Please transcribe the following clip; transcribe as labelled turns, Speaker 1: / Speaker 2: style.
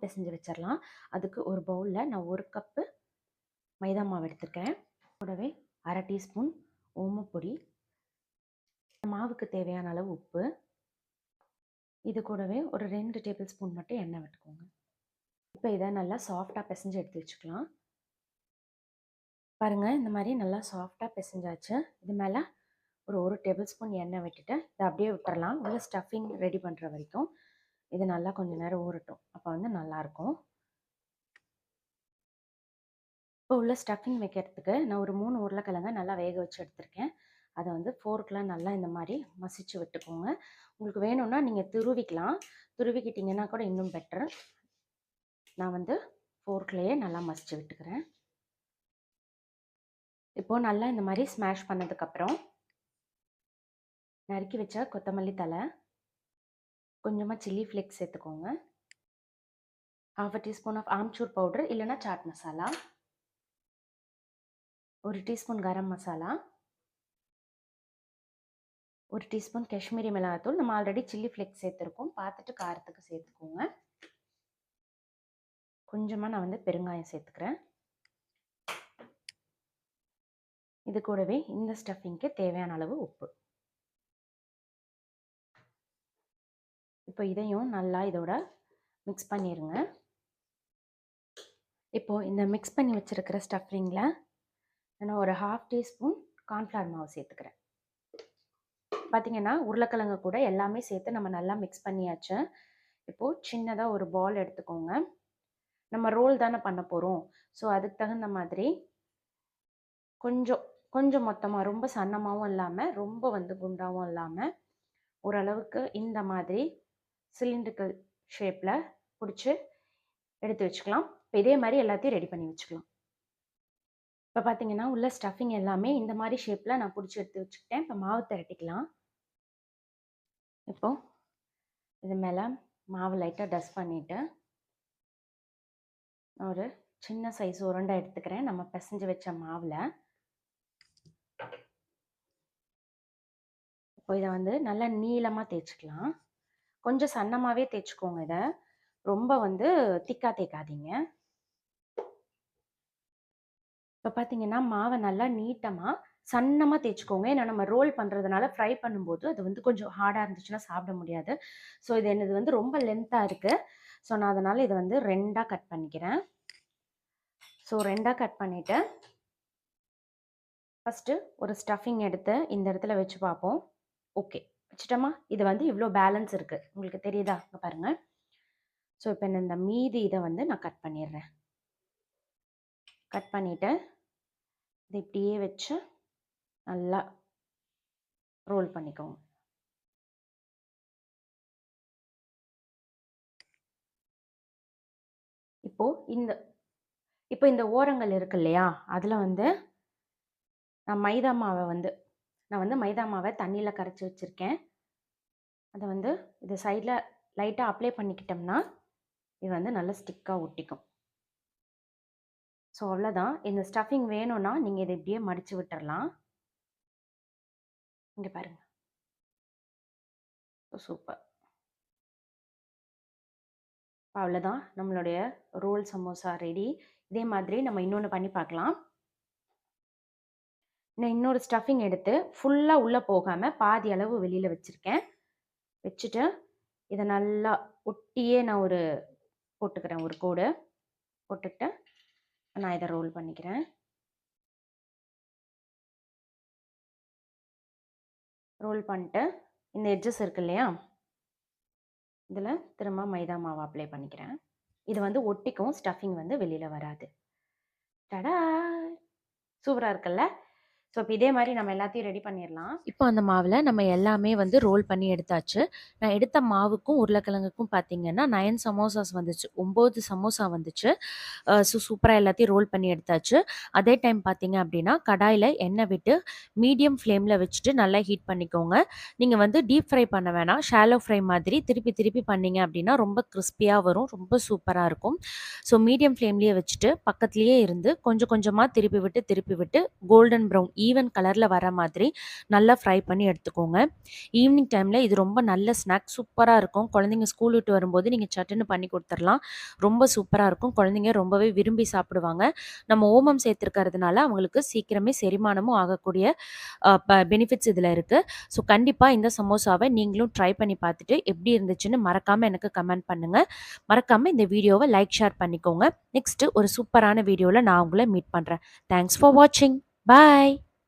Speaker 1: பிசைஞ்சு வச்சிடலாம். அதுக்கு ஒரு பவுலில் நான் 1 கப்பு மைதா மாவு எடுத்துருக்கேன். கூடவே 1/2 டீஸ்பூன் ஓமப்பொடி, மாவுக்கு தேவையான அளவு உப்பு, இது கூடவே ஒரு 2 டேபிள் ஸ்பூன் மட்டும் எண்ணெய் விட்டுக்கோங்க. இப்போ இதை நல்லா சாஃப்டாக பிசைஞ்சு எடுத்து வச்சுக்கலாம். பாருங்கள், இந்த மாதிரி நல்லா சாஃப்டாக பிசைஞ்சாச்சு. இது மேலே ஒரு டேபிள் ஸ்பூன் எண்ணெய் விட்டுட்டு இதை அப்படியே விட்டுறலாம். உள்ள ஸ்டஃபிங் ரெடி பண்ணுற வரைக்கும் இது நல்லா கொஞ்சம் நேரம் ஊறட்டும். அப்போ வந்து நல்லாயிருக்கும். இப்போ உள்ள ஸ்டஃபிங் வைக்கிறதுக்கு நான் ஒரு 3 உருளைக்கிழங்க நல்லா வேக வச்சு எடுத்திருக்கேன். அதை வந்து ஃபோர்க்கில் நல்லா இந்த மாதிரி மசிச்சு விட்டுக்கோங்க. உங்களுக்கு வேணும்னா நீங்கள் துருவிக்கிட்டிங்கன்னா கூட இன்னும் பெட்டர். நான் வந்து ஃபோர்க்லேயே நல்லா மசிச்சு விட்டுக்கிறேன். இப்போது நல்லா இந்த மாதிரி ஸ்மாஷ் பண்ணதுக்கப்புறம் நறுக்கி வச்ச கொத்தமல்லி தழை, கொஞ்சமாக சில்லி ஃப்ளேக்ஸ் சேர்த்துக்கோங்க, 1/2 டீஸ்பூன் ஆஃப் ஆம்ச்சூர் பவுடர் இல்லைன்னா chat masala, 1 teaspoon garam masala, 1 teaspoon Kashmiri மிளகாத்தூள். நம்ம ஆல்ரெடி சில்லி ஃப்ளேக்ஸ் சேர்த்துருக்கோம், பார்த்துட்டு காரத்துக்கு சேர்த்துக்கோங்க. கொஞ்சமாக நான் வந்து பெருங்காயம் சேர்த்துக்கிறேன். இது கூடவே இந்த ஸ்டஃபிங்க்கு தேவையான அளவு உப்பு. இப்போ இதையும் நல்லா இதோட மிக்ஸ் பண்ணிடுங்க. இப்போது இந்த மிக்ஸ் பண்ணி வச்சுருக்கிற ஸ்டஃபிங்கில் நான் ஒரு 1/2 டீஸ்பூன் கார்ன்ஃப்ளவர் மாவு சேர்த்துக்கிறேன். பார்த்திங்கன்னா உருளைக்கிழங்கு கூட எல்லாமே சேர்த்து நம்ம நல்லா மிக்ஸ் பண்ணியாச்சு. இப்போது சின்னதாக ஒரு பால் எடுத்துக்கோங்க. நம்ம ரோல் தானே பண்ண போகிறோம். ஸோ அதுக்கு தகுந்த மாதிரி கொஞ்சம் மொத்தமாக, ரொம்ப சன்னமாகவும் இல்லாமல் ரொம்ப வந்து குண்டாகவும் இல்லாமல் ஓரளவுக்கு இந்த மாதிரி சிலிண்ட்ரிக்கல் ஷேப்பில் பிடிச்சி எடுத்து வச்சுக்கலாம். இப்போ இதே மாதிரி எல்லாத்தையும் ரெடி பண்ணி வச்சுக்கலாம். இப்போ பார்த்தீங்கன்னா உள்ள ஸ்டஃபிங் எல்லாமே இந்த மாதிரி ஷேப்பில் நான் பிடிச்சி எடுத்து வச்சுக்கிட்டேன். இப்போ மாவு திரட்டிக்கலாம். இப்போது இது மேலே மாவு லைட்டாக டஸ்ட் பண்ணிவிட்டு ஒரு சின்ன சைஸ் உருண்டை எடுத்துக்கிறேன். நம்ம பிசைஞ்சு வச்ச மாவில் இப்போ இதை வந்து நல்லா நீளமாக தேய்ச்சிக்கலாம். கொஞ்சம் சன்னமாகவே தேய்ச்சிக்கோங்க. இதை ரொம்ப வந்து திக்காக தேய்க்காதீங்க. இப்போ பார்த்தீங்கன்னா மாவை நல்லா நீட்டமாக சன்னமாக தேய்ச்சிக்கோங்க. ஏன்னா நம்ம ரோல் பண்ணுறதுனால ஃப்ரை பண்ணும்போது அது வந்து கொஞ்சம் ஹார்டாக இருந்துச்சுன்னா சாப்பிட முடியாது. ஸோ இது என்னது வந்து ரொம்ப லென்த்தாக இருக்குது. ஸோ நான் அதனால் இதை வந்து 2ஆக கட் பண்ணிக்கிறேன். ஸோ 2ஆக கட் பண்ணிவிட்டு ஃபஸ்ட்டு ஒரு ஸ்டஃபிங் எடுத்து இந்த இடத்துல வச்சு பார்ப்போம். ஓகே, வச்சுட்டோமா? இது வந்து இவ்வளோ பேலன்ஸ் இருக்குது, உங்களுக்கு தெரியுதா? இங்கே பாருங்கள். ஸோ இப்போ இந்த மீதி இதை வந்து நான் கட் பண்ணிடுறேன். கட் பண்ணிவிட்டு இதை இப்படியே வச்சு நல்லா ரோல் பண்ணிக்கோங்க. இப்போ இந்த ஓரங்கள் இருக்கு இல்லையா, அதில் வந்து நான் மைதா மாவை தண்ணியில் கரைச்சி வச்சுருக்கேன். அதை வந்து இது சைடில் லைட்டாக அப்ளை பண்ணிக்கிட்டோம்னா இது வந்து நல்லா ஸ்டிக்காக ஒட்டிக்கும். ஸோ அவ்வளோதான். இந்த ஸ்டஃபிங் வேணும்னா நீங்கள் இதை இப்படியே மடித்து விட்டுறலாம். இங்கே பாருங்கள், சூப்பர். அவ்வளோதான், நம்மளுடைய ரோல் சமோசா ரெடி. இதே மாதிரி நம்ம இன்னொன்று பண்ணி பார்க்கலாம். நான் இன்னொரு ஸ்டஃபிங் எடுத்து ஃபுல்லாக உள்ளே போகாமல் பாதி அளவு வெளியில் வச்சுட்டு இதை நல்லா ஒட்டியே நான் போட்டுக்கிறேன். ஒரு கோடு போட்டுக்கிட்டு நான் இதை ரோல் பண்ணிக்கிறேன். ரோல் பண்ணிட்டு இந்த எட்ஜஸ் இருக்கு இல்லையா, இதில் திரும்ப மைதா மாவு அப்ளை பண்ணிக்கிறேன். இது வந்து ஒட்டிக்கும், ஸ்டஃபிங் வந்து வெளியில் வராது. டடா, சூப்பராக இருக்குல்ல? ஸோ இப்போ இதே மாதிரி நம்ம எல்லாத்தையும் ரெடி பண்ணிடலாம். இப்போ அந்த மாவில் நம்ம எல்லாமே வந்து ரோல் பண்ணி எடுத்தாச்சு. நான் எடுத்த மாவுக்கும் உருளைக்கிழங்குக்கும் பார்த்தீங்கன்னா 9 சமோசாஸ் வந்துச்சு, 9 சமோசா வந்துச்சு. ஸோ சூப்பராக எல்லாத்தையும் ரோல் பண்ணி எடுத்தாச்சு. அதே டைம் பார்த்தீங்க அப்படின்னா கடாயில் எண்ணெய் விட்டு மீடியம் ஃப்ளேமில் வச்சுட்டு நல்லா ஹீட் பண்ணிக்கோங்க. நீங்கள் வந்து டீப் ஃப்ரை பண்ண வேணாம், ஷாலோ ஃப்ரை மாதிரி திருப்பி பண்ணிங்க அப்படின்னா ரொம்ப கிறிஸ்பியாக வரும், ரொம்ப சூப்பராக இருக்கும். ஸோ மீடியம் ஃப்ளேம்லேயே வச்சுட்டு பக்கத்துலேயே இருந்து கொஞ்சமாக திருப்பி விட்டு கோல்டன் ப்ரௌன் ஈவன் கலரில் வர மாதிரி நல்லா ஃப்ரை பண்ணி எடுத்துக்கோங்க. ஈவினிங் டைமில் இது ரொம்ப நல்ல ஸ்நாக், சூப்பராக இருக்கும். குழந்தைங்க ஸ்கூல் விட்டு வரும்போது நீங்கள் சட்டுன்னு பண்ணி கொடுத்துடலாம். ரொம்ப சூப்பராக இருக்கும். குழந்தைங்க ரொம்பவே விரும்பி சாப்பிடுவாங்க. நம்ம ஓமம் சேர்த்துருக்கிறதுனால அவங்களுக்கு சீக்கிரமே செரிமானமும் ஆகக்கூடிய பெனிஃபிட்ஸ் இதில் இருக்குது. ஸோ கண்டிப்பாக இந்த சமோசாவை நீங்களும் ட்ரை பண்ணி பார்த்துட்டு எப்படி இருந்துச்சுன்னு மறக்காமல் எனக்கு கமெண்ட் பண்ணுங்கள். மறக்காமல் இந்த வீடியோவை லைக், ஷேர் பண்ணிக்கோங்க. நெக்ஸ்ட்டு ஒரு சூப்பரான வீடியோவில் நான் உங்களை மீட் பண்ணுறேன். தேங்க்ஸ் ஃபார் வாட்சிங். பாய்.